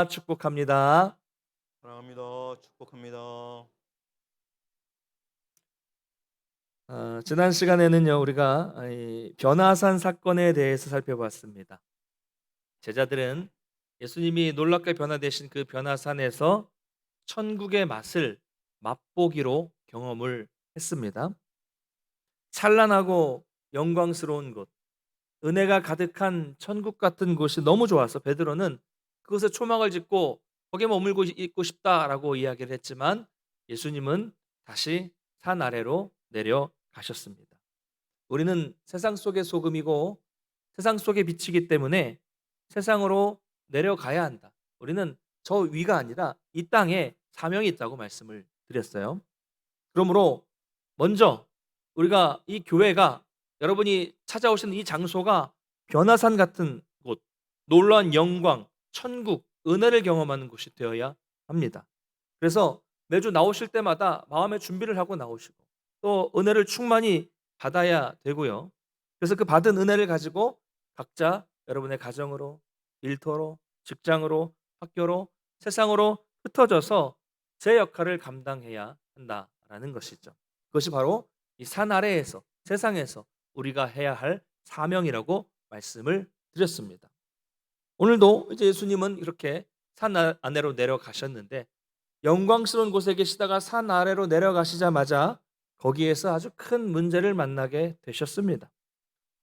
축복합니다. 사랑합니다. 축복합니다. 지난 시간에는요, 우리가 이 변화산 사건에 대해서 살펴봤습니다. 제자들은 예수님이 놀랍게 변화되신 그 변화산에서 천국의 맛을 맛보기로 경험을 했습니다. 찬란하고 영광스러운 곳, 은혜가 가득한 천국 같은 곳이 너무 좋아서 베드로는 그곳에 초막을 짓고 거기에 머물고 있고 싶다라고 이야기를 했지만, 예수님은 다시 산 아래로 내려가셨습니다. 우리는 세상 속의 소금이고 세상 속의 빛이기 때문에 세상으로 내려가야 한다. 우리는 저 위가 아니라 이 땅에 사명이 있다고 말씀을 드렸어요. 그러므로 먼저 우리가 이 교회가, 여러분이 찾아오신 이 장소가 변화산 같은 곳, 놀라운 영광, 천국, 은혜를 경험하는 곳이 되어야 합니다. 그래서 매주 나오실 때마다 마음의 준비를 하고 나오시고 또 은혜를 충만히 받아야 되고요. 그래서 그 받은 은혜를 가지고 각자 여러분의 가정으로, 일터로, 직장으로, 학교로, 세상으로 흩어져서 제 역할을 감당해야 한다라는 것이죠. 그것이 바로 이 산 아래에서, 세상에서 우리가 해야 할 사명이라고 말씀을 드렸습니다. 오늘도 이제 예수님은 이렇게 산 아래로 내려가셨는데, 영광스러운 곳에 계시다가 산 아래로 내려가시자마자 거기에서 아주 큰 문제를 만나게 되셨습니다.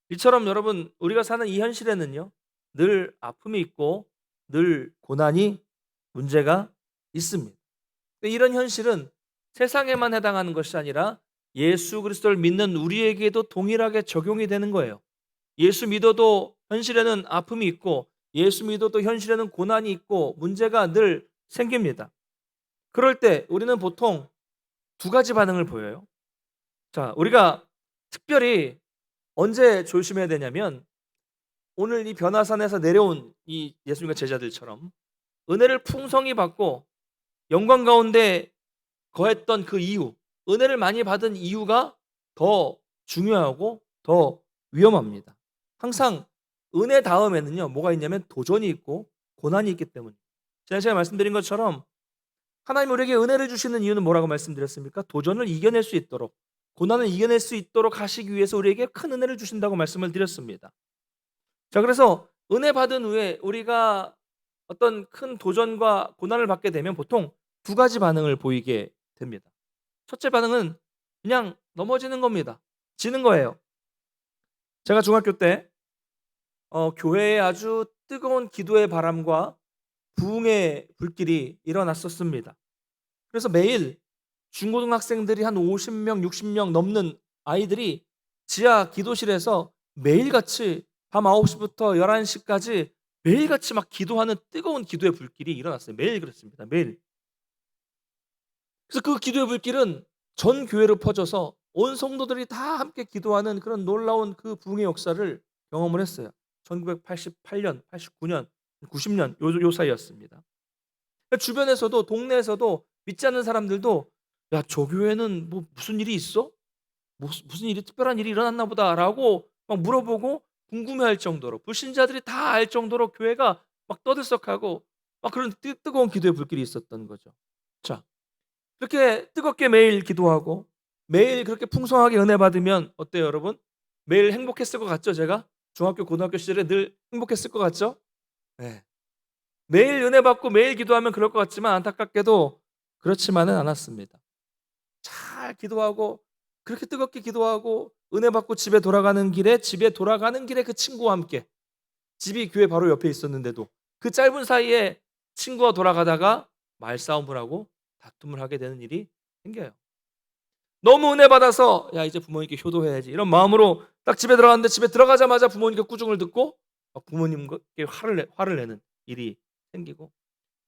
이처럼 여러분, 우리가 사는 이 현실에는요, 늘 아픔이 있고 늘 고난이, 문제가 있습니다. 이런 현실은 세상에만 해당하는 것이 아니라 예수 그리스도를 믿는 우리에게도 동일하게 적용이 되는 거예요. 예수 믿어도 현실에는 아픔이 있고 예수 믿어도 현실에는 고난이 있고 문제가 늘 생깁니다. 그럴 때 우리는 보통 두 가지 반응을 보여요. 자, 우리가 특별히 언제 조심해야 되냐면, 오늘 이 변화산에서 내려온 이 예수님과 제자들처럼 은혜를 풍성히 받고 영광 가운데 거했던 그 이유, 은혜를 많이 받은 이유가 더 중요하고 더 위험합니다. 항상 은혜 다음에는요, 뭐가 있냐면 도전이 있고 고난이 있기 때문입니다. 제가 말씀드린 것처럼 하나님 우리에게 은혜를 주시는 이유는 뭐라고 말씀드렸습니까? 도전을 이겨낼 수 있도록, 고난을 이겨낼 수 있도록 하시기 위해서 우리에게 큰 은혜를 주신다고 말씀을 드렸습니다. 자, 그래서 은혜 받은 후에 우리가 어떤 큰 도전과 고난을 받게 되면 보통 두 가지 반응을 보이게 됩니다. 첫째 반응은 그냥 넘어지는 겁니다. 지는 거예요. 제가 중학교 때 교회에 아주 뜨거운 기도의 바람과 부흥의 불길이 일어났었습니다. 그래서 매일 중고등학생들이 한 50명, 60명 넘는 아이들이 지하 기도실에서 매일같이 밤 9시부터 11시까지 매일같이 막 기도하는 뜨거운 기도의 불길이 일어났어요. 매일 그랬습니다. 매일. 그래서 그 기도의 불길은 전 교회로 퍼져서 온 성도들이 다 함께 기도하는 그런 놀라운 그 부흥의 역사를 경험을 했어요. 1988년, 89년, 90년 요 사이였습니다. 주변에서도, 동네에서도 믿지 않는 사람들도 "야, 저 교회는 뭐 무슨 일이 있어? 무슨 일이, 특별한 일이 일어났나 보다."라고 막 물어보고 궁금해할 정도로, 불신자들이 다 알 정도로 교회가 막 떠들썩하고 막 그런 뜨거운 기도의 불길이 있었던 거죠. 자, 그렇게 뜨겁게 매일 기도하고 매일 그렇게 풍성하게 은혜 받으면 어때요, 여러분? 매일 행복했을 것 같죠, 제가? 중학교, 고등학교 시절에 늘 행복했을 것 같죠? 네. 매일 은혜 받고 매일 기도하면 그럴 것 같지만 안타깝게도 그렇지만은 않았습니다. 잘 기도하고 그렇게 뜨겁게 기도하고 은혜 받고 집에 돌아가는 길에 그 친구와 함께, 집이 교회 바로 옆에 있었는데도 그 짧은 사이에 친구와 돌아가다가 말싸움을 하고 다툼을 하게 되는 일이 생겨요. 너무 은혜 받아서 "야, 이제 부모님께 효도해야지." 이런 마음으로 딱 집에 들어갔는데 집에 들어가자마자 부모님께 꾸중을 듣고 막 부모님께 화를 내는 일이 생기고,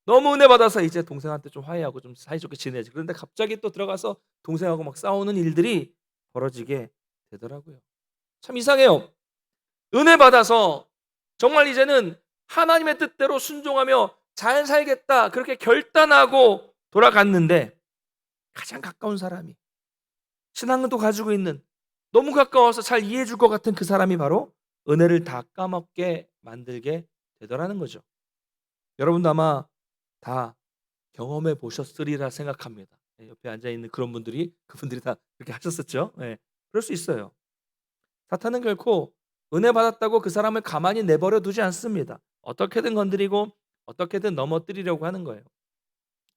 너무 은혜 받아서 이제 동생한테 좀 화해하고 좀 사이좋게 지내야지. 그런데 갑자기 또 들어가서 동생하고 막 싸우는 일들이 벌어지게 되더라고요. 참 이상해요. 은혜 받아서 정말 이제는 하나님의 뜻대로 순종하며 잘 살겠다 그렇게 결단하고 돌아갔는데, 가장 가까운 사람이, 신앙도 가지고 있는, 너무 가까워서 잘 이해해 줄 것 같은 그 사람이 바로 은혜를 다 까먹게 만들게 되더라는 거죠. 여러분도 아마 다 경험해 보셨으리라 생각합니다. 옆에 앉아 있는 그분들이 다 그렇게 하셨었죠. 예. 그럴 수 있어요. 사탄은 결코 은혜 받았다고 그 사람을 가만히 내버려 두지 않습니다. 어떻게든 건드리고 어떻게든 넘어뜨리려고 하는 거예요.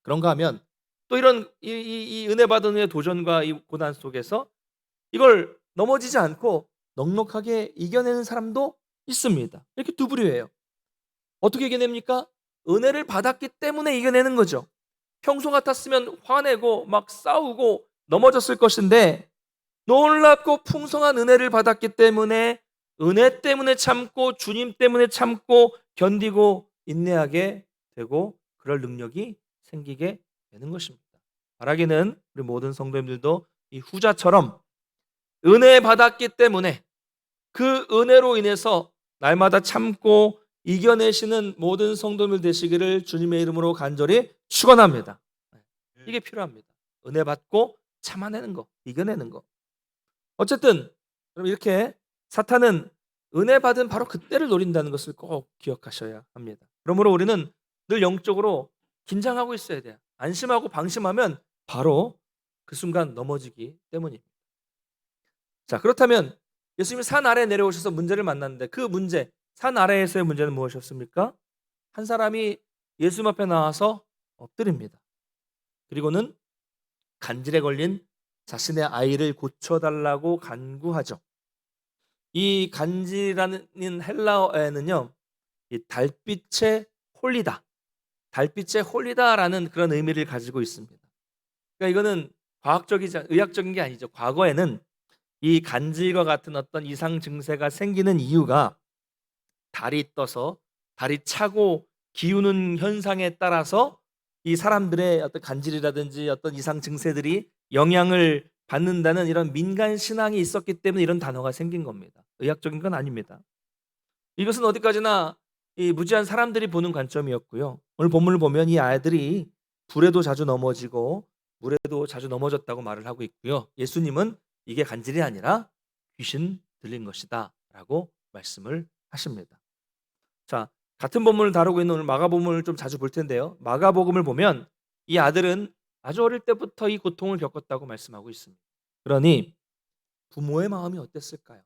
그런가 하면 또 이런 이 은혜 받은 후의 도전과 이 고난 속에서 이걸 넘어지지 않고 넉넉하게 이겨내는 사람도 있습니다. 이렇게 두 부류예요. 어떻게 이겨냅니까? 은혜를 받았기 때문에 이겨내는 거죠. 평소 같았으면 화내고 막 싸우고 넘어졌을 것인데 놀랍고 풍성한 은혜를 받았기 때문에 은혜 때문에 참고 주님 때문에 참고 견디고 인내하게 되고 그럴 능력이 생기게 되는 것입니다. 바라기는 우리 모든 성도님들도 이 후자처럼 은혜 받았기 때문에 그 은혜로 인해서 날마다 참고 이겨내시는 모든 성도들 되시기를 주님의 이름으로 간절히 축원합니다. 이게 필요합니다. 은혜 받고 참아내는 거, 이겨내는 거. 어쨌든 여러분 이렇게 사탄은 은혜 받은 바로 그때를 노린다는 것을 꼭 기억하셔야 합니다. 그러므로 우리는 늘 영적으로 긴장하고 있어야 돼요. 안심하고 방심하면 바로 그 순간 넘어지기 때문입니다. 자, 그렇다면 예수님이 산 아래에 내려오셔서 문제를 만났는데 그 문제, 산 아래에서의 문제는 무엇이었습니까? 한 사람이 예수님 앞에 나와서 엎드립니다. 그리고는 간질에 걸린 자신의 아이를 고쳐달라고 간구하죠. 이 간질이라는 헬라어에는요, 이 달빛의 홀리다, 달빛의 홀리다라는 그런 의미를 가지고 있습니다. 그러니까 이거는 과학적이지 의학적인 게 아니죠. 과거에는 이 간질과 같은 어떤 이상 증세가 생기는 이유가 달이 떠서 달이 차고 기우는 현상에 따라서 이 사람들의 어떤 간질이라든지 어떤 이상 증세들이 영향을 받는다는 이런 민간 신앙이 있었기 때문에 이런 단어가 생긴 겁니다. 의학적인 건 아닙니다. 이것은 어디까지나 이 무지한 사람들이 보는 관점이었고요. 오늘 본문을 보면 이 아이들이 불에도 자주 넘어지고 물에도 자주 넘어졌다고 말을 하고 있고요. 예수님은 이게 간질이 아니라 귀신 들린 것이다 라고 말씀을 하십니다. 자, 같은 본문을 다루고 있는 오늘 마가복음을 좀 자주 볼 텐데요. 마가복음을 보면 이 아들은 아주 어릴 때부터 이 고통을 겪었다고 말씀하고 있습니다. 그러니 부모의 마음이 어땠을까요?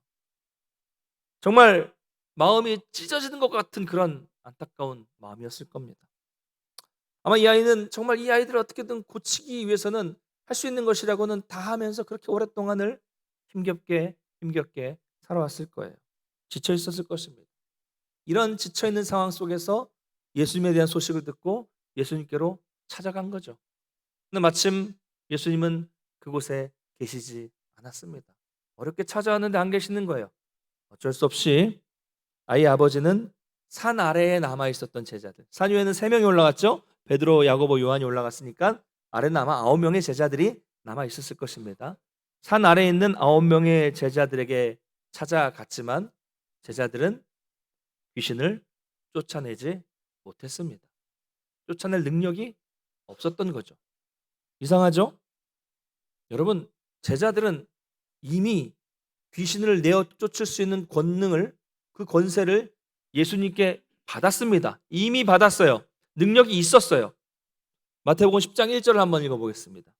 정말 마음이 찢어지는 것 같은 그런 안타까운 마음이었을 겁니다. 아마 이 아이는 정말 이 아이들을 어떻게든 고치기 위해서는 할 수 있는 것이라고는 다 하면서 그렇게 오랫동안을 힘겹게 살아왔을 거예요. 지쳐 있었을 것입니다. 이런 지쳐 있는 상황 속에서 예수님에 대한 소식을 듣고 예수님께로 찾아간 거죠. 근데 마침 예수님은 그곳에 계시지 않았습니다. 어렵게 찾아왔는데 안 계시는 거예요. 어쩔 수 없이 아이 아버지는 산 아래에 남아 있었던 제자들. 산 위에는 3명이 올라갔죠. 베드로, 야고보, 요한이 올라갔으니까 아래는 아마 9명의 제자들이 남아 있었을 것입니다. 산 아래에 있는 9명의 제자들에게 찾아갔지만 제자들은 귀신을 쫓아내지 못했습니다. 쫓아낼 능력이 없었던 거죠. 이상하죠? 여러분, 제자들은 이미 귀신을 내어 쫓을 수 있는 권능을, 그 권세를 예수님께 받았습니다. 이미 받았어요. 능력이 있었어요. 마태복음 10장 1절을 한번 읽어보겠습니다.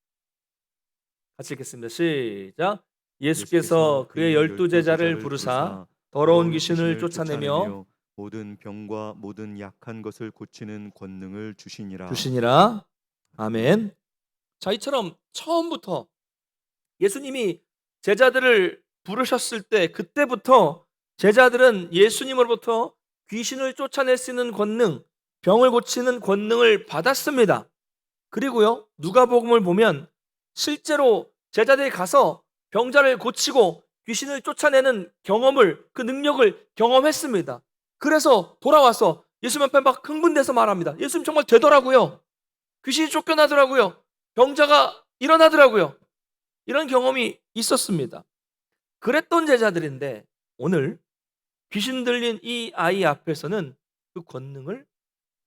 같이 읽겠습니다. 시작. 예수께서 그의 12제자를 부르사 더러운 귀신을 쫓아내며 모든 병과 모든 약한 것을 고치는 권능을 주시니라. 아멘. 자, 이처럼 처음부터 예수님이 제자들을 부르셨을 때 그때부터 제자들은 예수님으로부터 귀신을 쫓아낼 수 있는 권능, 병을 고치는 권능을 받았습니다. 그리고요, 누가복음을 보면 실제로 제자들이 가서 병자를 고치고 귀신을 쫓아내는 경험을, 그 능력을 경험했습니다. 그래서 돌아와서 예수님 앞에 막 흥분돼서 말합니다. 예수님 정말 되더라고요. 귀신이 쫓겨나더라고요. 병자가 일어나더라고요. 이런 경험이 있었습니다. 그랬던 제자들인데 오늘 귀신 들린 이 아이 앞에서는 그 권능을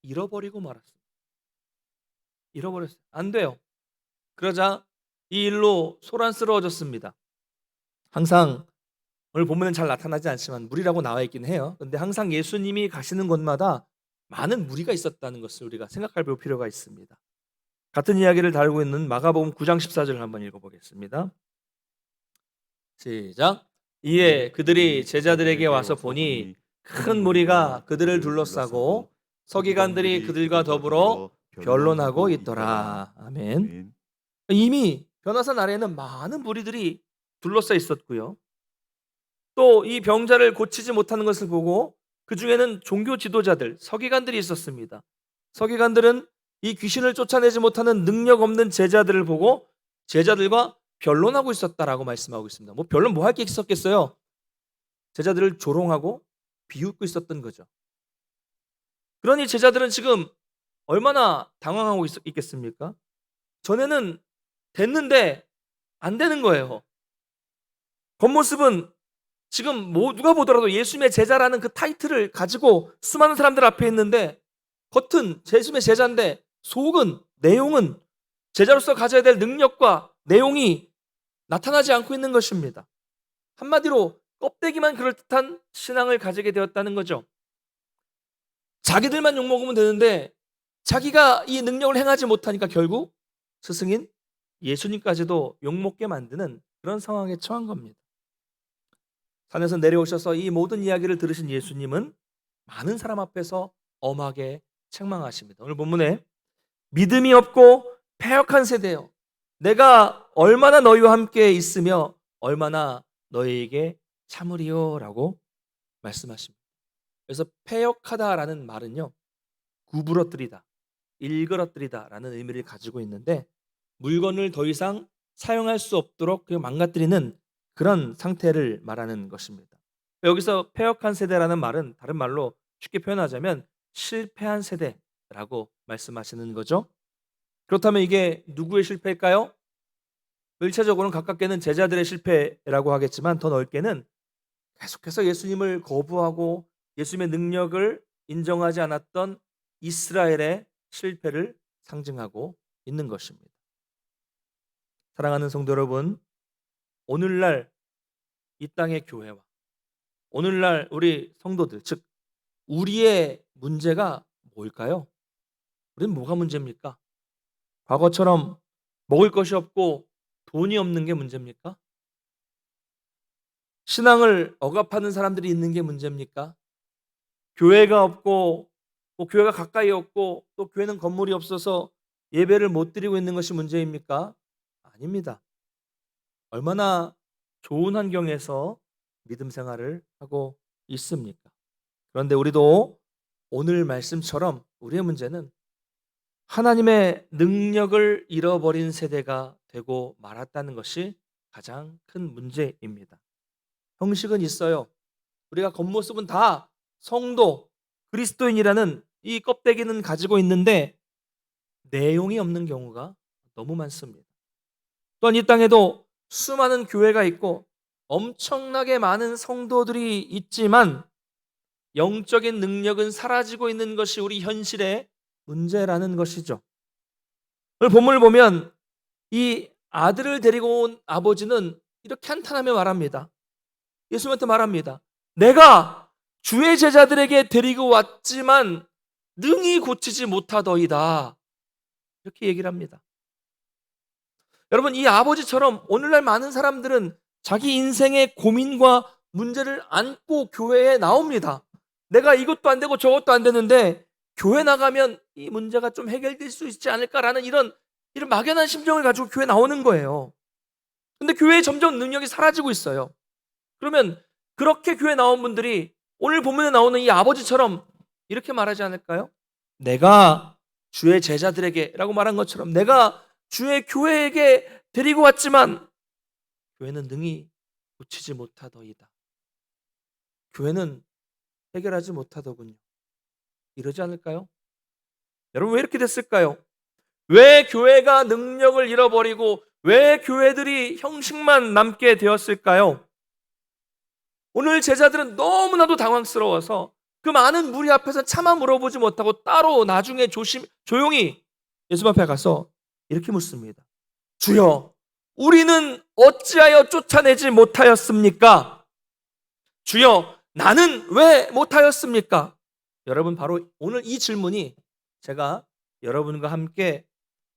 잃어버리고 말았습니다. 잃어버렸어요. 안 돼요. 그러자 이 일로 소란스러워졌습니다. 항상 오늘 본문은 잘 나타나지 않지만 물이라고 나와 있긴 해요. 근데 항상 예수님이 가시는 곳마다 많은 무리가 있었다는 것을 우리가 생각할 필요가 있습니다. 같은 이야기를 다루고 있는 마가복음 9장 14절을 한번 읽어보겠습니다. 시작. 이에 그들이 제자들에게 와서 보니 큰 무리가 그들을 둘러싸고 서기관들이 그들과 더불어 변론하고 있더라. 아멘. 이미 변호사 나라에는 많은 무리들이 둘러싸 있었고요. 또 이 병자를 고치지 못하는 것을 보고 그 중에는 종교 지도자들, 서기관들이 있었습니다. 서기관들은 이 귀신을 쫓아내지 못하는 능력 없는 제자들을 보고 제자들과 변론하고 있었다라고 말씀하고 있습니다. 변론 뭐 할 게 있었겠어요? 제자들을 조롱하고 비웃고 있었던 거죠. 그러니 제자들은 지금 얼마나 당황하고 있겠습니까? 전에는 됐는데 안 되는 거예요. 겉모습은 지금 누가 보더라도 예수님의 제자라는 그 타이틀을 가지고 수많은 사람들 앞에 있는데 겉은 예수님의 제자인데 속은, 내용은 제자로서 가져야 될 능력과 내용이 나타나지 않고 있는 것입니다. 한마디로 껍데기만 그럴듯한 신앙을 가지게 되었다는 거죠. 자기들만 욕먹으면 되는데 자기가 이 능력을 행하지 못하니까 결국 스승인 예수님까지도 욕먹게 만드는 그런 상황에 처한 겁니다. 산에서 내려오셔서 이 모든 이야기를 들으신 예수님은 많은 사람 앞에서 엄하게 책망하십니다. 오늘 본문에 믿음이 없고 패역한 세대여, 내가 얼마나 너희와 함께 있으며 얼마나 너희에게 참으리요 라고 말씀하십니다. 그래서 패역하다라는 말은요, 구부러뜨리다, 일그러뜨리다 라는 의미를 가지고 있는데 물건을 더 이상 사용할 수 없도록 망가뜨리는 그런 상태를 말하는 것입니다. 여기서 패역한 세대라는 말은 다른 말로 쉽게 표현하자면 실패한 세대라고 말씀하시는 거죠. 그렇다면 이게 누구의 실패일까요? 일차적으로는 가깝게는 제자들의 실패라고 하겠지만 더 넓게는 계속해서 예수님을 거부하고 예수님의 능력을 인정하지 않았던 이스라엘의 실패를 상징하고 있는 것입니다. 사랑하는 성도 여러분, 오늘날 이 땅의 교회와 오늘날 우리 성도들, 즉 우리의 문제가 뭘까요? 우리는 뭐가 문제입니까? 과거처럼 먹을 것이 없고 돈이 없는 게 문제입니까? 신앙을 억압하는 사람들이 있는 게 문제입니까? 교회가 없고 교회가 가까이 없고 또 교회는 건물이 없어서 예배를 못 드리고 있는 것이 문제입니까? 아닙니다. 얼마나 좋은 환경에서 믿음 생활을 하고 있습니까? 그런데 우리도 오늘 말씀처럼 우리의 문제는 하나님의 능력을 잃어버린 세대가 되고 말았다는 것이 가장 큰 문제입니다. 형식은 있어요. 우리가 겉모습은 다 성도, 그리스도인이라는 이 껍데기는 가지고 있는데 내용이 없는 경우가 너무 많습니다. 또한 이 땅에도 수많은 교회가 있고 엄청나게 많은 성도들이 있지만 영적인 능력은 사라지고 있는 것이 우리 현실의 문제라는 것이죠. 오늘 본문을 보면 이 아들을 데리고 온 아버지는 이렇게 한탄하며 말합니다. 예수님한테 말합니다. 내가 주의 제자들에게 데리고 왔지만 능히 고치지 못하더이다. 이렇게 얘기를 합니다. 여러분, 이 아버지처럼 오늘날 많은 사람들은 자기 인생의 고민과 문제를 안고 교회에 나옵니다. 내가 이것도 안 되고 저것도 안 되는데 교회 나가면 이 문제가 좀 해결될 수 있지 않을까라는 이런 막연한 심정을 가지고 교회 나오는 거예요. 근데 교회에 점점 능력이 사라지고 있어요. 그러면 그렇게 교회 나온 분들이 오늘 본문에 나오는 이 아버지처럼 이렇게 말하지 않을까요? 내가 주의 제자들에게 라고 말한 것처럼 내가 주의 교회에게 데리고 왔지만 교회는 능히 고치지 못하더이다. 교회는 해결하지 못하더군요. 이러지 않을까요? 여러분, 왜 이렇게 됐을까요? 왜 교회가 능력을 잃어버리고 왜 교회들이 형식만 남게 되었을까요? 오늘 제자들은 너무나도 당황스러워서 그 많은 무리 앞에서 차마 물어보지 못하고 따로 나중에 조용히 예수 앞에 가서 이렇게 묻습니다. 주여, 우리는 어찌하여 쫓아내지 못하였습니까? 주여, 나는 왜 못하였습니까? 여러분, 바로 오늘 이 질문이 제가 여러분과 함께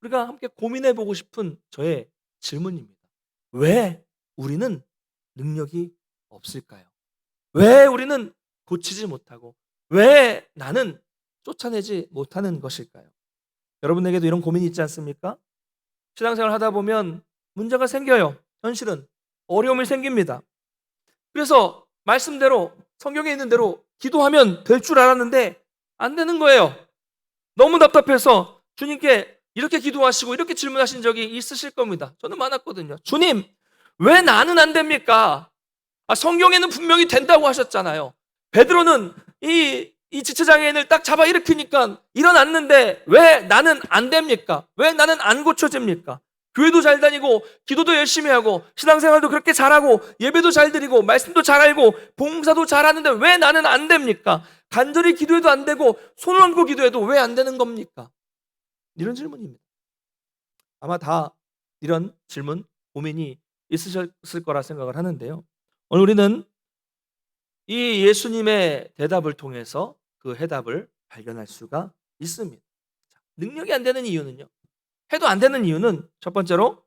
우리가 함께 고민해 보고 싶은 저의 질문입니다. 왜 우리는 능력이 없을까요? 왜 우리는 고치지 못하고 왜 나는 쫓아내지 못하는 것일까요? 여러분에게도 이런 고민이 있지 않습니까? 신앙생활 하다 보면 문제가 생겨요. 현실은 어려움이 생깁니다. 그래서 말씀대로 성경에 있는 대로 기도하면 될 줄 알았는데 안 되는 거예요. 너무 답답해서 주님께 이렇게 기도하시고 이렇게 질문하신 적이 있으실 겁니다. 저는 많았거든요. 주님, 왜 나는 안 됩니까? 성경에는 분명히 된다고 하셨잖아요. 베드로는 이 지체장애인을 딱 잡아 일으키니까 일어났는데 왜 나는 안 됩니까? 왜 나는 안 고쳐집니까? 교회도 잘 다니고 기도도 열심히 하고 신앙생활도 그렇게 잘하고 예배도 잘 드리고 말씀도 잘 알고 봉사도 잘하는데 왜 나는 안 됩니까? 간절히 기도해도 안 되고 손을 얹고 기도해도 왜 안 되는 겁니까? 이런 질문입니다. 아마 다 이런 질문, 고민이 있으셨을 거라 생각을 하는데요. 오늘 우리는 이 예수님의 대답을 통해서 그 해답을 발견할 수가 있습니다. 능력이 안 되는 이유는요. 해도 안 되는 이유는 첫 번째로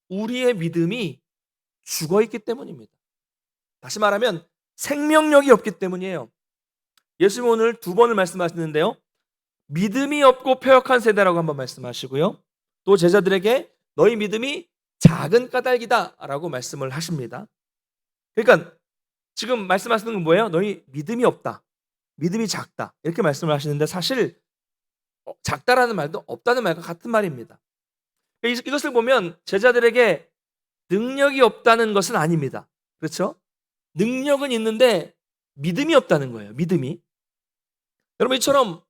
우리의 믿음이 죽어 있기 때문입니다. 다시 말하면 생명력이 없기 때문이에요. 예수님 오늘 두 번을 말씀하시는데요. 믿음이 없고 패역한 세대라고 한번 말씀하시고요. 또 제자들에게 너희 믿음이 작은 까닭이다라고 말씀을 하십니다. 그러니까 지금 말씀하시는 건 뭐예요? 너희 믿음이 없다. 믿음이 작다. 이렇게 말씀을 하시는데 사실 작다라는 말도 없다는 말과 같은 말입니다. 이것을 보면 제자들에게 능력이 없다는 것은 아닙니다. 그렇죠? 능력은 있는데 믿음이 없다는 거예요. 믿음이. 여러분, 이처럼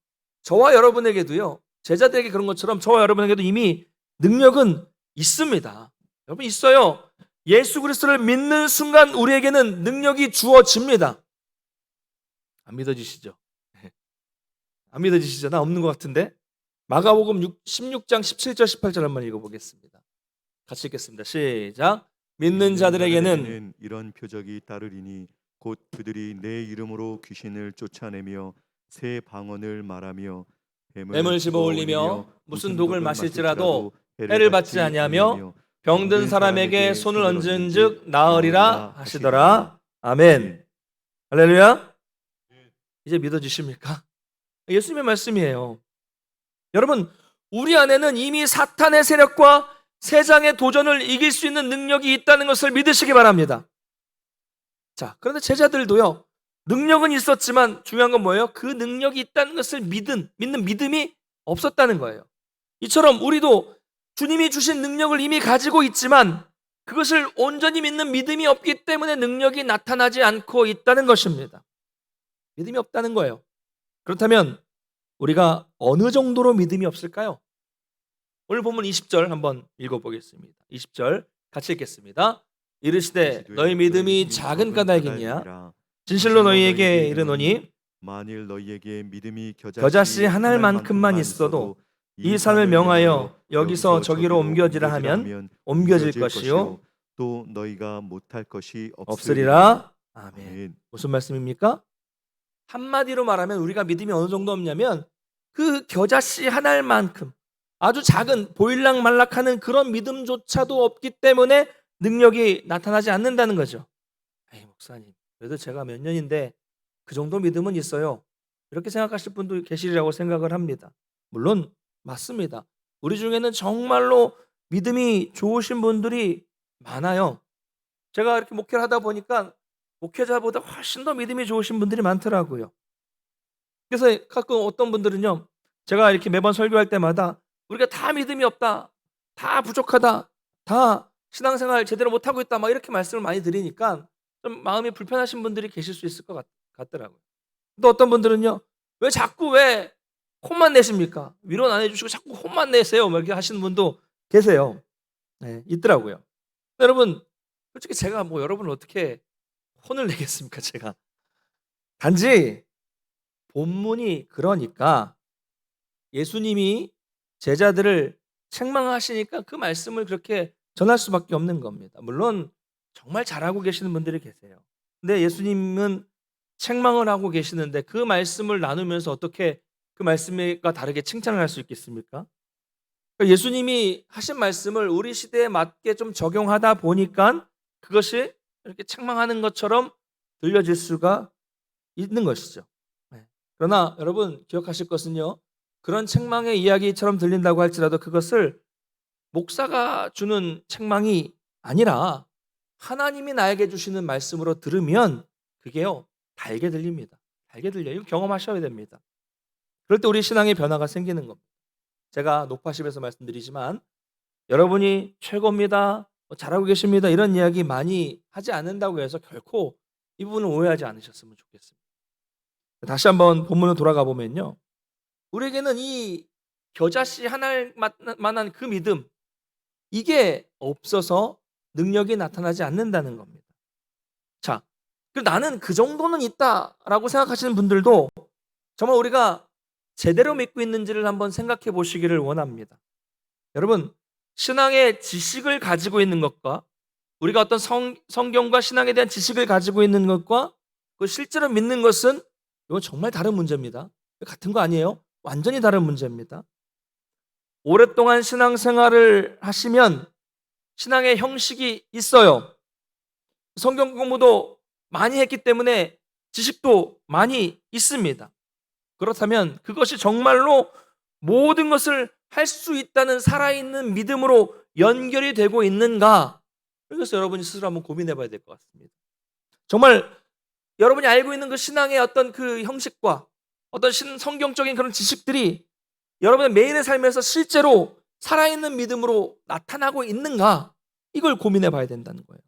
저와 여러분에게도요. 제자들에게 그런 것처럼 저와 여러분에게도 이미 능력은 있습니다. 여러분, 있어요. 예수 그리스도를 믿는 순간 우리에게는 능력이 주어집니다. 안 믿어지시죠? 안 믿어지시죠? 나 없는 것 같은데. 마가복음 16장 17절 18절 한번 읽어보겠습니다. 같이 읽겠습니다. 시작. 믿는 자들에게는 이런 표적이 따르리니 곧 그들이 내 이름으로 귀신을 쫓아내며 새 방언을 말하며 뱀을 집어올리며 무슨 독을 마실지라도 해를 받지 아니하며 병든 사람에게 손을 얹은즉 나으리라 하시더라. 아멘. 할렐루야. 이제 믿어지십니까? 예수님의 말씀이에요. 여러분, 우리 안에는 이미 사탄의 세력과 세상의 도전을 이길 수 있는 능력이 있다는 것을 믿으시기 바랍니다. 자, 그런데 제자들도요, 능력은 있었지만 중요한 건 뭐예요? 그 능력이 있다는 것을 믿는 믿음이 없었다는 거예요. 이처럼 우리도 주님이 주신 능력을 이미 가지고 있지만 그것을 온전히 믿는 믿음이 없기 때문에 능력이 나타나지 않고 있다는 것입니다. 믿음이 없다는 거예요. 그렇다면 우리가 어느 정도로 믿음이 없을까요? 오늘 본문 20절 한번 읽어보겠습니다. 20절 같이 읽겠습니다. 이르시되 너희 믿음이 작은 까닭이냐? 진실로 너희에게 이르노니 만일 너희에게 믿음이 겨자씨 한 알만큼만 있어도 이 산을 명하여 여기서 저기로 옮겨지라 하면 옮겨질 것이요 또 너희가 못할 것이 없으리라. 아멘. 무슨 말씀입니까? 한마디로 말하면 우리가 믿음이 어느 정도 없냐면 그 겨자씨 한 알만큼 아주 작은 보일락말락하는 그런 믿음조차도 없기 때문에 능력이 나타나지 않는다는 거죠. 에이, 목사님, 그래도 제가 몇 년인데 그 정도 믿음은 있어요. 이렇게 생각하실 분도 계시리라고 생각을 합니다. 물론 맞습니다. 우리 중에는 정말로 믿음이 좋으신 분들이 많아요. 제가 이렇게 목회를 하다 보니까 목회자보다 훨씬 더 믿음이 좋으신 분들이 많더라고요. 그래서 가끔 어떤 분들은요, 제가 이렇게 매번 설교할 때마다 우리가 다 믿음이 없다, 다 부족하다, 다 신앙생활 제대로 못하고 있다, 막 이렇게 말씀을 많이 드리니까 좀 마음이 불편하신 분들이 계실 수 있을 것 같더라고요. 또 어떤 분들은요, 왜 혼만 내십니까? 위로는 안 해주시고 자꾸 혼만 내세요, 뭐 이렇게 하시는 분도 계세요. 네, 있더라고요. 여러분, 솔직히 제가 뭐 여러분을 어떻게 혼을 내겠습니까? 제가 단지 본문이 그러니까 예수님이 제자들을 책망하시니까 그 말씀을 그렇게 전할 수밖에 없는 겁니다. 물론 정말 잘하고 계시는 분들이 계세요. 근데 예수님은 책망을 하고 계시는데 그 말씀을 나누면서 어떻게 그 말씀과 다르게 칭찬을 할 수 있겠습니까? 그러니까 예수님이 하신 말씀을 우리 시대에 맞게 좀 적용하다 보니까 그것이 이렇게 책망하는 것처럼 들려질 수가 있는 것이죠. 네. 그러나 여러분 기억하실 것은요. 그런 책망의 이야기처럼 들린다고 할지라도 그것을 목사가 주는 책망이 아니라 하나님이 나에게 주시는 말씀으로 들으면 그게요. 달게 들립니다. 달게 들려요. 이거 경험하셔야 됩니다. 그럴 때 우리 신앙의 변화가 생기는 겁니다. 제가 노파십에서 말씀드리지만 여러분이 최고입니다. 잘하고 계십니다. 이런 이야기 많이 하지 않는다고 해서 결코 이 부분을 오해하지 않으셨으면 좋겠습니다. 다시 한번 본문으로 돌아가 보면요. 우리에게는 이 겨자씨 하나만한 그 믿음 이게 없어서 능력이 나타나지 않는다는 겁니다. 자, 나는 그 정도는 있다라고 생각하시는 분들도 정말 우리가 제대로 믿고 있는지를 한번 생각해 보시기를 원합니다. 여러분, 신앙의 지식을 가지고 있는 것과 우리가 어떤 성경과 신앙에 대한 지식을 가지고 있는 것과 그 실제로 믿는 것은 이건 정말 다른 문제입니다. 같은 거 아니에요? 완전히 다른 문제입니다. 오랫동안 신앙생활을 하시면 신앙의 형식이 있어요. 성경 공부도 많이 했기 때문에 지식도 많이 있습니다. 그렇다면 그것이 정말로 모든 것을 할 수 있다는 살아있는 믿음으로 연결이 되고 있는가? 그래서 여러분이 스스로 한번 고민해 봐야 될 것 같습니다. 정말 여러분이 알고 있는 그 신앙의 어떤 그 형식과 어떤 성경적인 그런 지식들이 여러분의 매일의 삶에서 실제로 살아있는 믿음으로 나타나고 있는가? 이걸 고민해 봐야 된다는 거예요.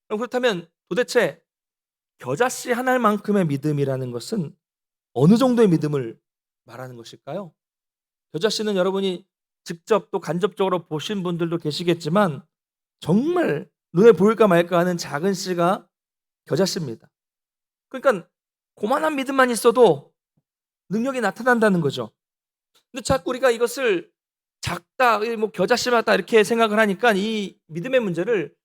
그럼 그렇다면 도대체 겨자씨 하나만큼의 믿음이라는 것은 어느 정도의 믿음을 말하는 것일까요? 겨자씨는 여러분이 직접 또 간접적으로 보신 분들도 계시겠지만 정말 눈에 보일까 말까 하는 작은 씨가 겨자씨입니다. 그러니까 고만한 믿음만 있어도 능력이 나타난다는 거죠. 근데 자꾸 우리가 이것을 작다, 뭐 겨자씨 같다 이렇게 생각을 하니까 이 믿음의 문제를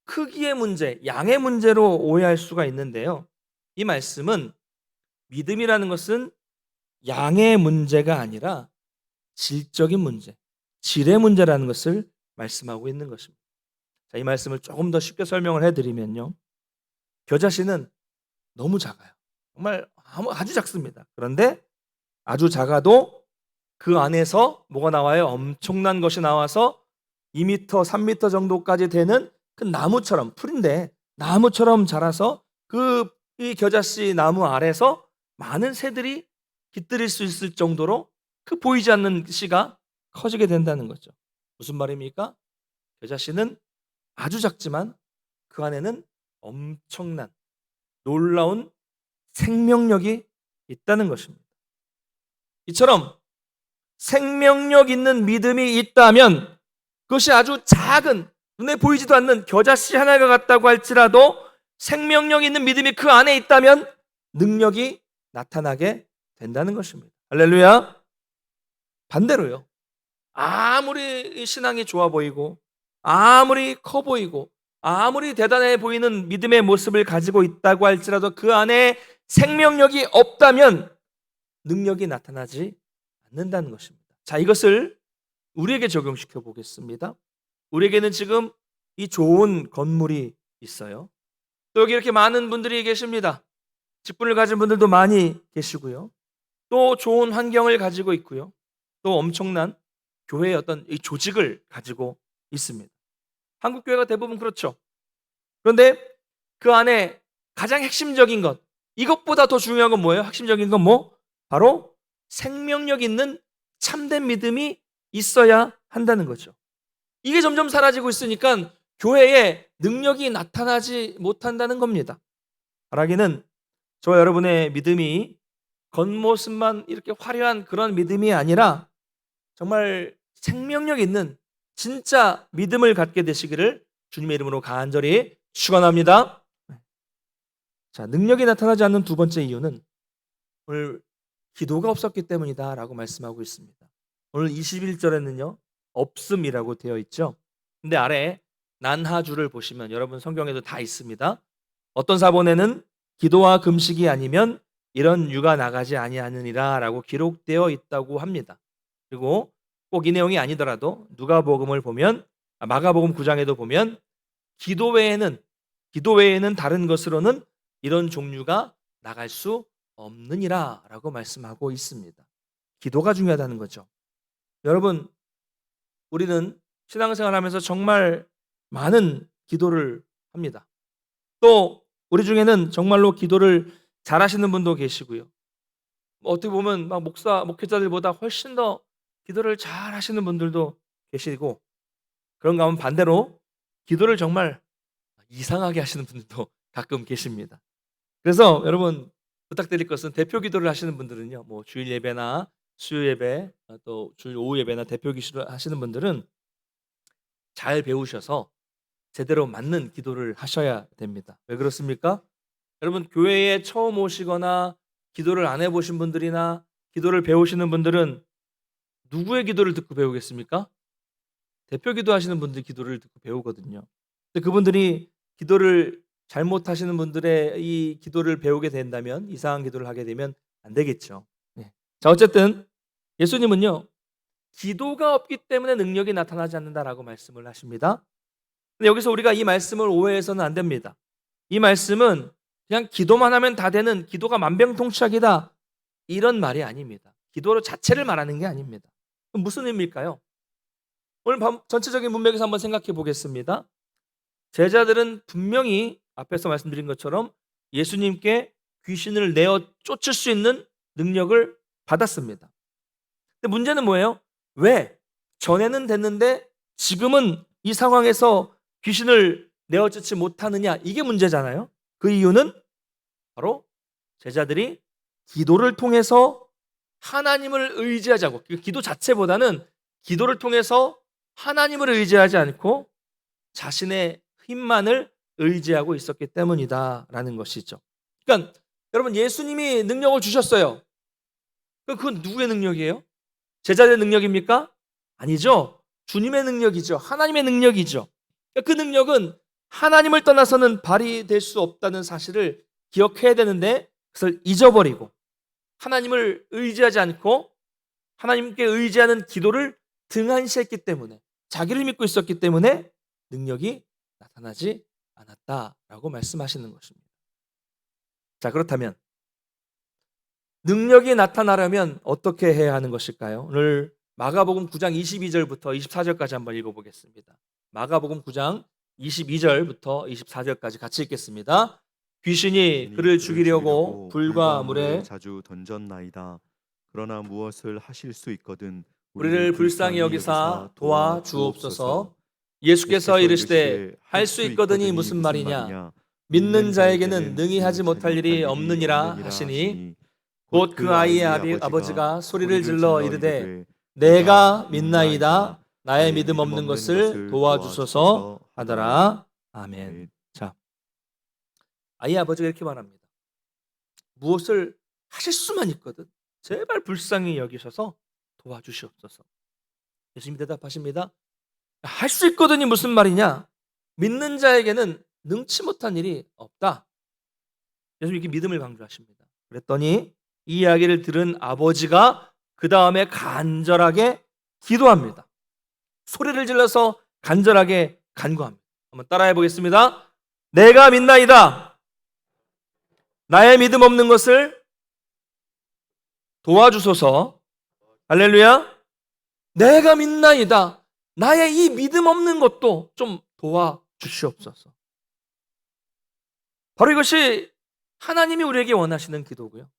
크기의 문제, 양의 문제로 오해할 수가 있는데요. 이 말씀은 믿음이라는 것은 양의 문제가 아니라 질적인 문제, 질의 문제라는 것을 말씀하고 있는 것입니다. 자, 이 말씀을 조금 더 쉽게 설명을 해드리면요. 겨자씨는 너무 작아요. 정말 아주 작습니다. 그런데 아주 작아도 그 안에서 뭐가 나와요? 엄청난 것이 나와서 2m, 3m 정도까지 되는 그 나무처럼, 풀인데 나무처럼 자라서 이 겨자씨 나무 아래서 많은 새들이 깃들일 수 있을 정도로 그 보이지 않는 씨가 커지게 된다는 거죠. 무슨 말입니까? 겨자씨는 아주 작지만 그 안에는 엄청난 놀라운 생명력이 있다는 것입니다. 이처럼 생명력 있는 믿음이 있다면 그것이 아주 작은 눈에 보이지도 않는 겨자씨 하나가 같다고 할지라도 생명력 있는 믿음이 그 안에 있다면 능력이 나타나게 된다는 것입니다. 할렐루야. 반대로요. 아무리 신앙이 좋아 보이고 아무리 커 보이고 아무리 대단해 보이는 믿음의 모습을 가지고 있다고 할지라도 그 안에 생명력이 없다면 능력이 나타나지 않는다는 것입니다. 자, 이것을 우리에게 적용시켜 보겠습니다. 우리에게는 지금 이 좋은 건물이 있어요. 또 여기 이렇게 많은 분들이 계십니다. 직분을 가진 분들도 많이 계시고요. 또 좋은 환경을 가지고 있고요. 또 엄청난 교회의 어떤 이 조직을 가지고 있습니다. 한국 교회가 대부분 그렇죠. 그런데 그 안에 가장 핵심적인 것, 이것보다 더 중요한 건 뭐예요? 핵심적인 건 뭐? 바로 생명력 있는 참된 믿음이 있어야 한다는 거죠. 이게 점점 사라지고 있으니까 교회에 능력이 나타나지 못한다는 겁니다. 바라기는 저와 여러분의 믿음이 겉모습만 이렇게 화려한 그런 믿음이 아니라 정말 생명력 있는 진짜 믿음을 갖게 되시기를 주님의 이름으로 간절히 축원합니다. 자, 능력이 나타나지 않는 두 번째 이유는 오늘 기도가 없었기 때문이다라고 말씀하고 있습니다. 오늘 21절에는요. 없음이라고 되어 있죠. 근데 아래 난하주를 보시면 여러분 성경에도 다 있습니다. 어떤 사본에는 기도와 금식이 아니면 이런 유가 나가지 아니하느니라 라고 기록되어 있다고 합니다. 그리고 꼭 이 내용이 아니더라도 누가복음을 보면 마가복음 9장에도 보면 기도 외에는 다른 것으로는 이런 종류가 나갈 수 없느니라 라고 말씀하고 있습니다. 기도가 중요하다는 거죠. 여러분, 우리는 신앙생활하면서 정말 많은 기도를 합니다. 또 우리 중에는 정말로 기도를 잘하시는 분도 계시고요. 어떻게 보면 막 목회자들보다 훨씬 더 기도를 잘하시는 분들도 계시고, 그런가 하면 반대로 기도를 정말 이상하게 하시는 분들도 가끔 계십니다. 그래서 여러분 부탁드릴 것은 대표 기도를 하시는 분들은요, 뭐 주일 예배나 수요 예배, 또 주일 오후 예배나 대표 기도를 하시는 분들은 잘 배우셔서 제대로 맞는 기도를 하셔야 됩니다. 왜 그렇습니까? 여러분, 교회에 처음 오시거나 기도를 안 해보신 분들이나 기도를 배우시는 분들은 누구의 기도를 듣고 배우겠습니까? 대표 기도하시는 분들 기도를 듣고 배우거든요. 근데 그분들이 기도를 잘못하시는 분들의 이 기도를 배우게 된다면, 이상한 기도를 하게 되면 안 되겠죠. 네. 자, 어쨌든 예수님은요, 기도가 없기 때문에 능력이 나타나지 않는다라고 말씀을 하십니다. 근데 여기서 우리가 이 말씀을 오해해서는 안 됩니다. 이 말씀은 그냥 기도만 하면 다 되는 기도가 만병통치약이다, 이런 말이 아닙니다. 기도 자체를 말하는 게 아닙니다. 그럼 무슨 의미일까요? 오늘 전체적인 문맥에서 한번 생각해 보겠습니다. 제자들은 분명히 앞에서 말씀드린 것처럼 예수님께 귀신을 내어 쫓을 수 있는 능력을 받았습니다. 근데 문제는 뭐예요? 왜? 전에는 됐는데 지금은 이 상황에서 귀신을 내어 쫓지 못하느냐, 이게 문제잖아요. 그 이유는 바로 제자들이 기도를 통해서 하나님을 의지하자고, 그 기도 자체보다는 기도를 통해서 하나님을 의지하지 않고 자신의 힘만을 의지하고 있었기 때문이다라는 것이죠. 그러니까 여러분, 예수님이 능력을 주셨어요. 그건 누구의 능력이에요? 제자들의 능력입니까? 아니죠. 주님의 능력이죠. 하나님의 능력이죠. 그 능력은 하나님을 떠나서는 발휘될 수 없다는 사실을 기억해야 되는데, 그것을 잊어버리고 하나님을 의지하지 않고 하나님께 의지하는 기도를 등한시했기 때문에, 자기를 믿고 있었기 때문에 능력이 나타나지 않았다라고 말씀하시는 것입니다. 자, 그렇다면 능력이 나타나려면 어떻게 해야 하는 것일까요? 오늘 마가복음 9장 22절부터 24절까지 한번 읽어보겠습니다. 마가복음 9장 22절부터 24절까지 같이 읽겠습니다. 귀신이 그를 죽이려고 불과 물에 자주 던졌나이다. 그러나 무엇을 하실 수 있거든 우리를 불쌍히 여기사 도와 주옵소서. 예수께서 이르시되 할 수 있거든이 무슨 말이냐? 믿는 자에게는 능히 하지 못할 일이 없느니라 하시니, 곧 그 아이의 아버지가 소리를 질러 이르되 내가 믿나이다, 나의 믿음 없는 것을 도와주소서 하더라. 아멘. 자, 아이의 아버지가 이렇게 말합니다. 무엇을 하실 수만 있거든 제발 불쌍히 여기셔서 도와주시옵소서. 예수님이 대답하십니다. 할 수 있거든이 무슨 말이냐? 믿는 자에게는 능치 못한 일이 없다. 예수님이 이렇게 믿음을 강조하십니다. 그랬더니 이 이야기를 들은 아버지가 그 다음에 간절하게 기도합니다. 소리를 질러서 간절하게 간구합니다. 한번 따라해 보겠습니다. 내가 믿나이다, 나의 믿음 없는 것을 도와주소서. 할렐루야. 내가 믿나이다, 나의 이 믿음 없는 것도 좀 도와주시옵소서. 바로 이것이 하나님이 우리에게 원하시는 기도고요,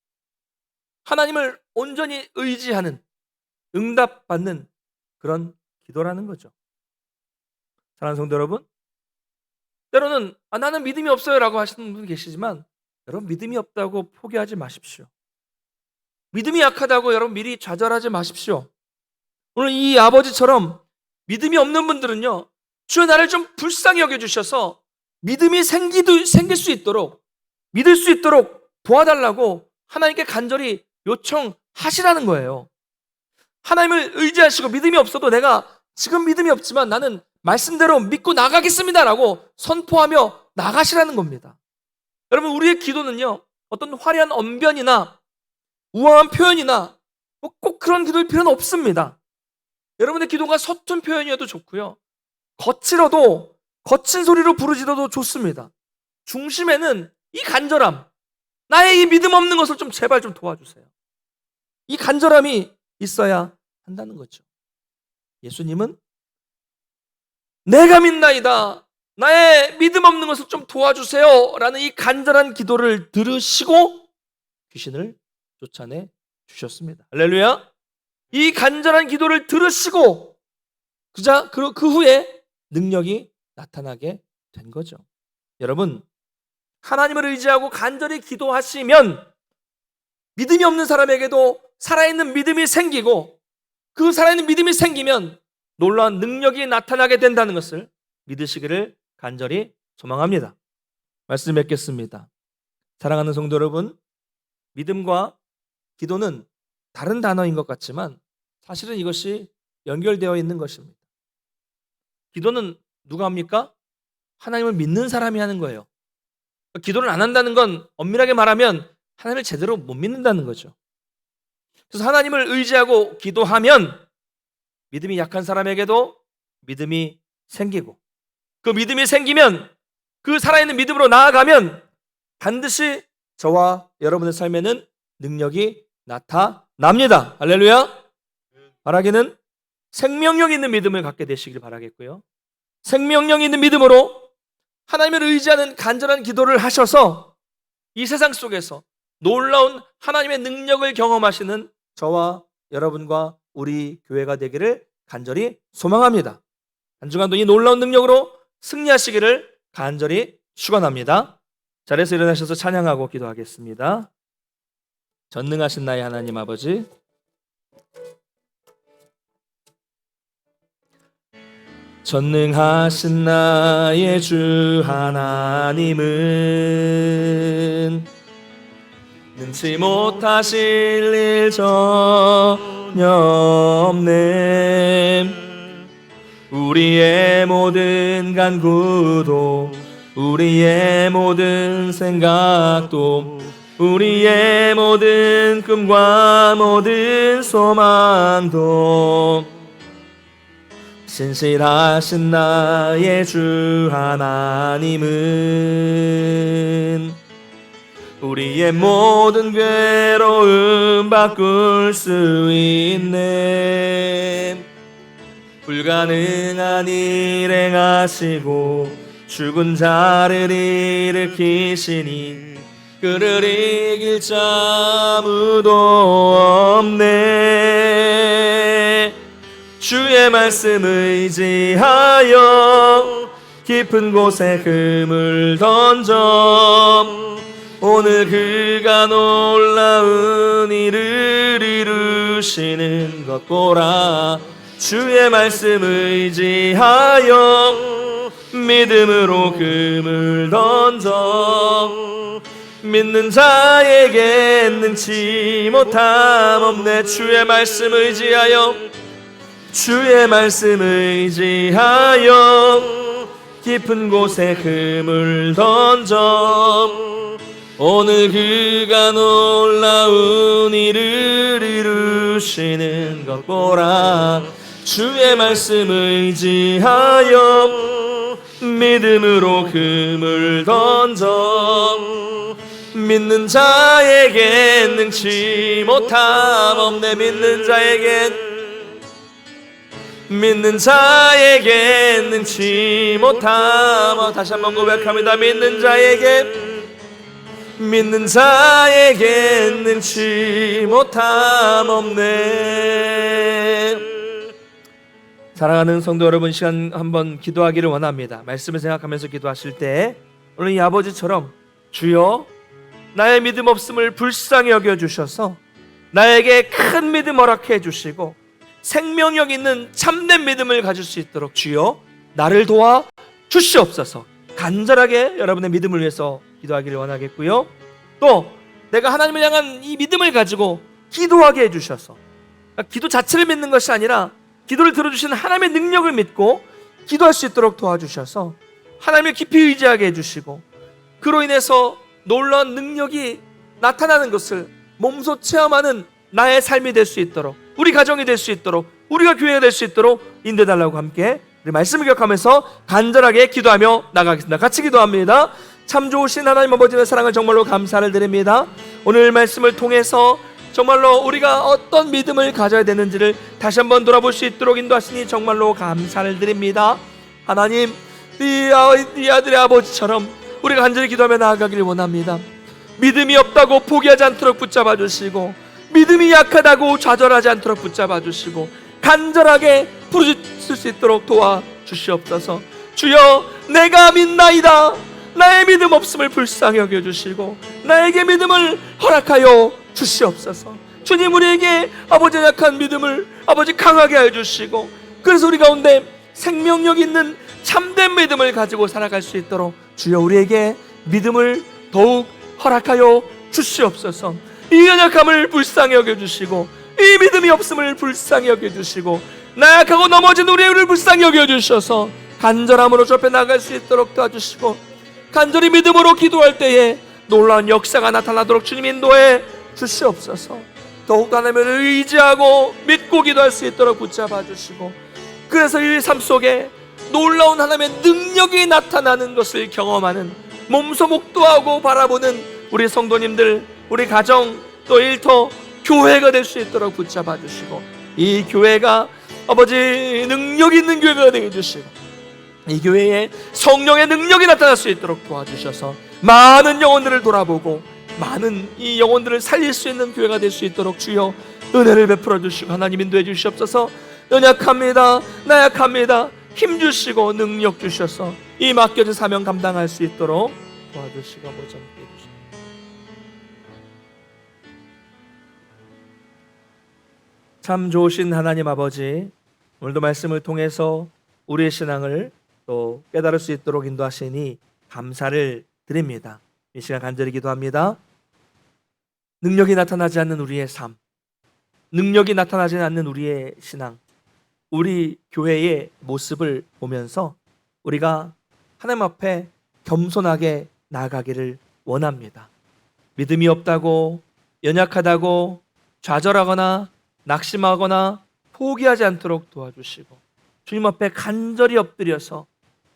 하나님을 온전히 의지하는, 응답받는 그런 기도라는 거죠. 사랑하는 성도 여러분, 때로는 나는 믿음이 없어요 라고 하시는 분 계시지만, 여러분 믿음이 없다고 포기하지 마십시오. 믿음이 약하다고 여러분 미리 좌절하지 마십시오. 오늘 이 아버지처럼 믿음이 없는 분들은요, 주여 나를 좀 불쌍히 여겨주셔서 믿음이 생길 수 있도록, 믿을 수 있도록 도와달라고 하나님께 간절히 요청하시라는 거예요. 하나님을 의지하시고 믿음이 없어도 내가 지금 믿음이 없지만 나는 말씀대로 믿고 나가겠습니다 라고 선포하며 나가시라는 겁니다. 여러분, 우리의 기도는요, 어떤 화려한 언변이나 우아한 표현이나 꼭 그런 기도일 필요는 없습니다. 여러분의 기도가 서툰 표현이어도 좋고요, 거칠어도 거친 소리로 부르짖어도 좋습니다. 중심에는 이 간절함, 나의 이 믿음 없는 것을 좀 제발 좀 도와주세요, 이 간절함이 있어야 한다는 거죠. 예수님은 내가 믿나이다, 나의 믿음 없는 것을 좀 도와주세요 라는 이 간절한 기도를 들으시고 귀신을 쫓아내 주셨습니다. 할렐루야. 이 간절한 기도를 들으시고 그 후에 능력이 나타나게 된 거죠. 여러분, 하나님을 의지하고 간절히 기도하시면 믿음이 없는 사람에게도 살아있는 믿음이 생기고, 그 살아있는 믿음이 생기면 놀라운 능력이 나타나게 된다는 것을 믿으시기를 간절히 소망합니다. 말씀 맺겠습니다. 사랑하는 성도 여러분, 믿음과 기도는 다른 단어인 것 같지만 사실은 이것이 연결되어 있는 것입니다. 기도는 누가 합니까? 하나님을 믿는 사람이 하는 거예요. 기도를 안 한다는 건 엄밀하게 말하면 하나님을 제대로 못 믿는다는 거죠. 그래서 하나님을 의지하고 기도하면 믿음이 약한 사람에게도 믿음이 생기고, 그 믿음이 생기면, 그 살아있는 믿음으로 나아가면 반드시 저와 여러분의 삶에는 능력이 나타납니다. 할렐루야. 바라기는 생명력 있는 믿음을 갖게 되시길 바라겠고요, 생명력 있는 믿음으로 하나님을 의지하는 간절한 기도를 하셔서 이 세상 속에서 놀라운 하나님의 능력을 경험하시는 저와 여러분과 우리 교회가 되기를 간절히 소망합니다. 한 주간도 이 놀라운 능력으로 승리하시기를 간절히 축원합니다. 자리에서 일어나셔서 찬양하고 기도하겠습니다. 전능하신 나의 하나님 아버지, 전능하신 나의 주 하나님은 능치 못하실 일 전혀 없네. 우리의 모든 간구도, 우리의 모든 생각도, 우리의 모든 꿈과 모든 소망도 신실하신 나의 주 하나님은 우리의 모든 괴로움 바꿀 수 있네. 불가능한 일 행하시고 죽은 자를 일으키시니 그를 이길 자 아무도 없네. 주의 말씀 의지하여 깊은 곳에 금을 던져 오늘 그가 놀라운 일을 이루시는 것 보라. 주의 말씀 의지하여 믿음으로 금을 던져 믿는 자에게 능치 못함 없네. 주의 말씀 의지하여, 주의 말씀 의지하여 깊은 곳에 금을 던져 오늘 그가 놀라운 일을 이루시는 것 보라. 주의 말씀 의지하여 믿음으로 금을 던져 믿는 자에게 능치 못함 없네. 믿는 자에게 능치 못함. 다시 한번 고백합니다. 믿는 자에게 능치 못함 없네. 사랑하는 성도 여러분, 시간 한번 기도하기를 원합니다. 말씀을 생각하면서 기도하실 때 오늘 이 아버지처럼 주여 나의 믿음 없음을 불쌍히 여겨주셔서 나에게 큰 믿음 허락해 주시고 생명력 있는 참된 믿음을 가질 수 있도록 주여 나를 도와 주시옵소서. 간절하게 여러분의 믿음을 위해서 기도하기를 원하겠고요, 또 내가 하나님을 향한 이 믿음을 가지고 기도하게 해주셔서 기도 자체를 믿는 것이 아니라 기도를 들어주시는 하나님의 능력을 믿고 기도할 수 있도록 도와주셔서 하나님을 깊이 의지하게 해주시고 그로 인해서 놀라운 능력이 나타나는 것을 몸소 체험하는 나의 삶이 될 수 있도록, 우리 가정이 될 수 있도록, 우리가 교회가 될 수 있도록 인도해달라고 함께 우리 말씀을 기억하면서 간절하게 기도하며 나가겠습니다. 같이 기도합니다. 참 좋으신 하나님 아버지의 사랑을 정말로 감사를 드립니다. 오늘 말씀을 통해서 정말로 우리가 어떤 믿음을 가져야 되는지를 다시 한번 돌아볼 수 있도록 인도하시니 정말로 감사를 드립니다. 하나님, 네 아들의 아버지처럼 우리가 간절히 기도하며 나아가기를 원합니다. 믿음이 없다고 포기하지 않도록 붙잡아 주시고, 믿음이 약하다고 좌절하지 않도록 붙잡아 주시고, 간절하게 부르짖을 수 있도록 도와주시옵소서. 주여, 내가 믿나이다. 나의 믿음 없음을 불쌍히 여겨주시고 나에게 믿음을 허락하여 주시옵소서. 주님, 우리에게 아버지의 약한 믿음을 아버지 강하게 해주시고, 그래서 우리 가운데 생명력 있는 참된 믿음을 가지고 살아갈 수 있도록 주여 우리에게 믿음을 더욱 허락하여 주시옵소서. 이 연약함을 불쌍히 여겨주시고, 이 믿음이 없음을 불쌍히 여겨주시고, 나약하고 넘어진 우리를 불쌍히 여겨주셔서 간절함으로 주 앞에 나갈 수 있도록 도와주시고, 간절히 믿음으로 기도할 때에 놀라운 역사가 나타나도록 주님 인도해 주시옵소서. 더욱 하나님을 의지하고 믿고 기도할 수 있도록 붙잡아 주시고, 그래서 이 삶 속에 놀라운 하나님의 능력이 나타나는 것을 경험하는, 몸소 목도하고 바라보는 우리 성도님들, 우리 가정, 또 일터, 교회가 될 수 있도록 붙잡아 주시고, 이 교회가 아버지 능력 있는 교회가 되게 해주시고, 이 교회에 성령의 능력이 나타날 수 있도록 도와주셔서 많은 영혼들을 돌아보고 많은 이 영혼들을 살릴 수 있는 교회가 될 수 있도록 주여 은혜를 베풀어 주시고 하나님 인도해 주시옵소서. 연약합니다, 나약합니다. 힘 주시고 능력 주셔서 이 맡겨진 사명 감당할 수 있도록 도와주시고 아버지 함께 해주시옵소서. 참 좋으신 하나님 아버지, 오늘도 말씀을 통해서 우리의 신앙을 또 깨달을 수 있도록 인도하시니 감사를 드립니다. 이 시간 간절히 기도합니다. 능력이 나타나지 않는 우리의 삶, 능력이 나타나지 않는 우리의 신앙, 우리 교회의 모습을 보면서 우리가 하나님 앞에 겸손하게 나아가기를 원합니다. 믿음이 없다고, 연약하다고 좌절하거나 낙심하거나 포기하지 않도록 도와주시고, 주님 앞에 간절히 엎드려서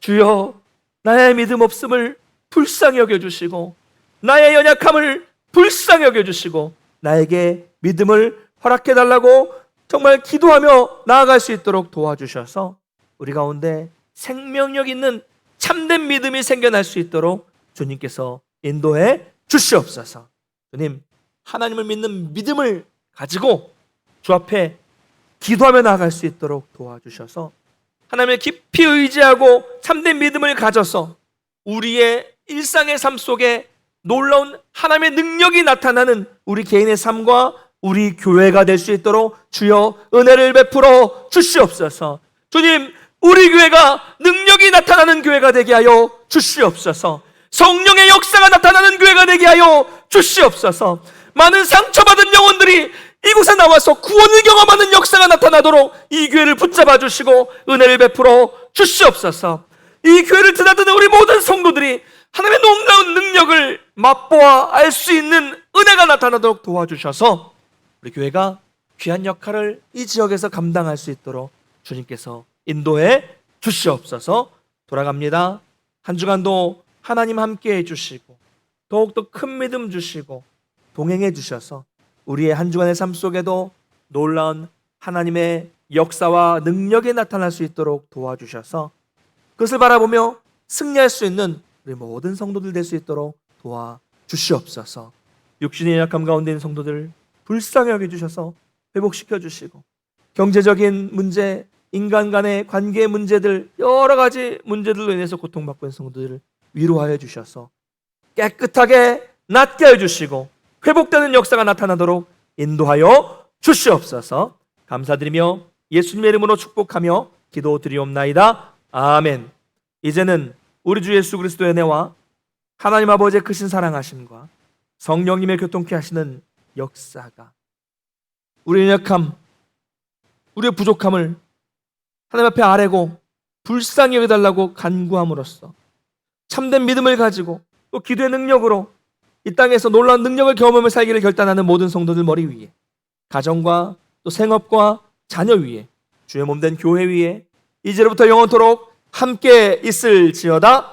주여, 나의 믿음 없음을 불쌍히 여겨주시고, 나의 연약함을 불쌍히 여겨주시고, 나에게 믿음을 허락해달라고 정말 기도하며 나아갈 수 있도록 도와주셔서 우리 가운데 생명력 있는 참된 믿음이 생겨날 수 있도록 주님께서 인도해 주시옵소서. 주님, 하나님을 믿는 믿음을 가지고 주 앞에 기도하며 나아갈 수 있도록 도와주셔서 하나님을 깊이 의지하고 참된 믿음을 가져서 우리의 일상의 삶 속에 놀라운 하나님의 능력이 나타나는 우리 개인의 삶과 우리 교회가 될 수 있도록 주여 은혜를 베풀어 주시옵소서. 주님, 우리 교회가 능력이 나타나는 교회가 되게 하여 주시옵소서. 성령의 역사가 나타나는 교회가 되게 하여 주시옵소서. 많은 상처받은 영혼들이 이곳에 나와서 구원을 경험하는 역사가 나타나도록 이 교회를 붙잡아 주시고 은혜를 베풀어 주시옵소서. 이 교회를 드나드는 우리 모든 성도들이 하나님의 놀라운 능력을 맛보아 알 수 있는 은혜가 나타나도록 도와주셔서 우리 교회가 귀한 역할을 이 지역에서 감당할 수 있도록 주님께서 인도해 주시옵소서. 돌아갑니다. 한 주간도 하나님 함께 해주시고 더욱더 큰 믿음 주시고 동행해 주셔서 우리의 한 주간의 삶 속에도 놀라운 하나님의 역사와 능력이 나타날 수 있도록 도와주셔서 그것을 바라보며 승리할 수 있는 우리 모든 성도들 될 수 있도록 도와주시옵소서. 육신의 약함 가운데 있는 성도들 불쌍히 여겨주셔서 회복시켜 주시고 경제적인 문제, 인간 간의 관계 문제들, 여러 가지 문제들로 인해서 고통받고 있는 성도들을 위로하여 주셔서 깨끗하게 낫게 해주시고 회복되는 역사가 나타나도록 인도하여 주시옵소서. 감사드리며 예수님의 이름으로 축복하며 기도드리옵나이다. 아멘. 이제는 우리 주 예수 그리스도의 은혜와 하나님 아버지의 크신 사랑하심과 성령님의 교통케 하시는 역사가 우리의 연약함, 우리의 부족함을 하나님 앞에 아뢰고 불쌍히 여겨달라고 간구함으로써 참된 믿음을 가지고 또 기도의 능력으로 이 땅에서 놀라운 능력을 경험하며 살기를 결단하는 모든 성도들 머리 위에, 가정과 또 생업과 자녀 위에, 주의 몸된 교회 위에 이제로부터 영원토록 함께 있을지어다.